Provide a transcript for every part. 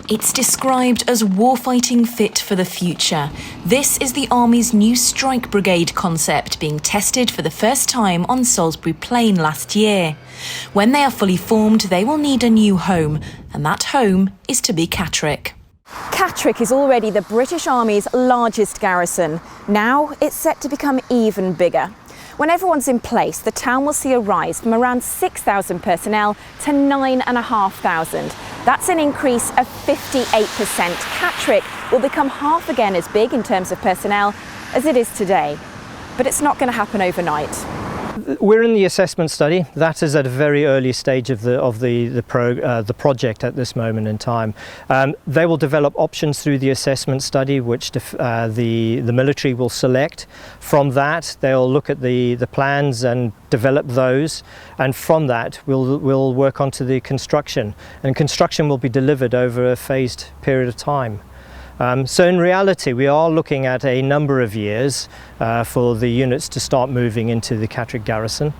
It's described as warfighting fit for the future. This is the Army's new Strike Brigade concept being tested for the first time on Salisbury Plain last year. When they are fully formed, they will need a new home, and that home is to be Catterick. Catterick is already the British Army's largest garrison. Now it's set to become even bigger. When everyone's in place, the town will see a rise from around 6,000 personnel to 9,500. That's an increase of 58%. Catterick will become half again as big in terms of personnel as it is today. But it's not going to happen overnight. We're in the assessment study. That is at a very early stage of the project at this moment in time. They will develop options through the assessment study, which the military will select. From that, they'll look at the plans and develop those, and from that we'll work onto the construction. And construction will be delivered over a phased period of time. So in reality, we are looking at a number of years for the units to start moving into the Catterick Garrison.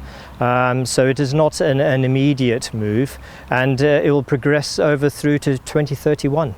So it is not an immediate move, and it will progress over through to 2031.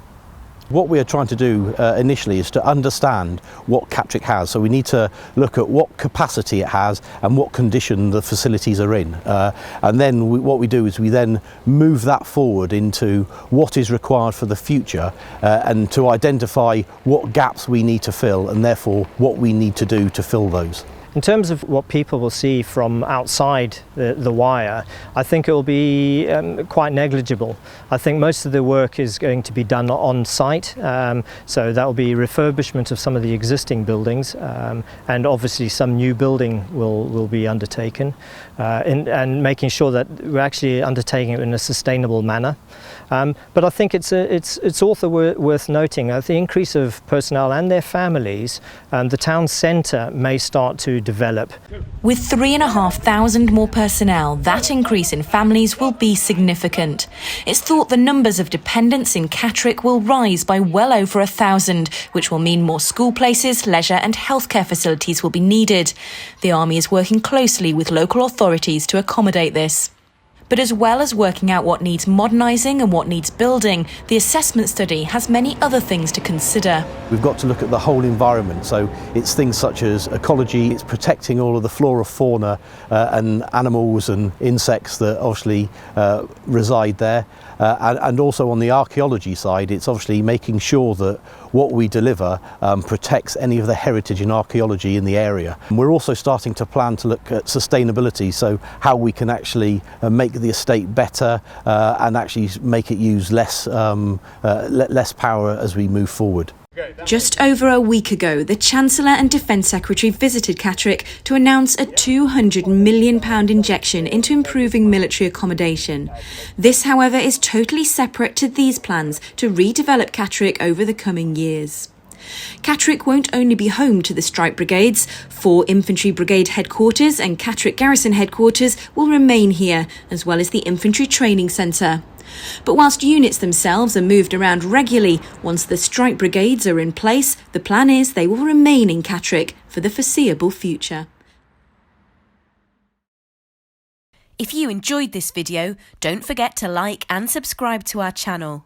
What we are trying to do initially is to understand what Catterick has. So we need to look at what capacity it has and what condition the facilities are in. And then what we do is we then move that forward into what is required for the future and to identify what gaps we need to fill and therefore what we need to do to fill those. In terms of what people will see from outside the wire, I think it will be quite negligible. I think most of the work is going to be done on site, so that will be refurbishment of some of the existing buildings, and obviously some new building will be undertaken, and making sure that we're actually undertaking it in a sustainable manner. But I think it's also worth noting the increase of personnel and their families. The town centre may start to develop. With 3,500 more personnel, that increase in families will be significant. It's thought the numbers of dependents in Catterick will rise by well over 1,000, which will mean more school places, leisure and healthcare facilities will be needed. The Army is working closely with local authorities to accommodate this. But as well as working out what needs modernising and what needs building, the assessment study has many other things to consider. We've got to look at the whole environment, so it's things such as ecology, it's protecting all of the flora, fauna and animals and insects that obviously reside there. And also on the archaeology side, it's obviously making sure that what we deliver protects any of the heritage and archaeology in the area. And we're also starting to plan to look at sustainability, so how we can actually make the estate better and actually make it use less power as we move forward. Just over a week ago, the Chancellor and Defence Secretary visited Catterick to announce a £200 million injection into improving military accommodation. This, however, is totally separate to these plans to redevelop Catterick over the coming years. Catterick won't only be home to the Strike Brigades. 4 Infantry Brigade headquarters and Catterick Garrison headquarters will remain here, as well as the Infantry Training Centre. But whilst units themselves are moved around regularly, once the Strike Brigades are in place, the plan is they will remain in Catterick for the foreseeable future. If you enjoyed this video, don't forget to like and subscribe to our channel.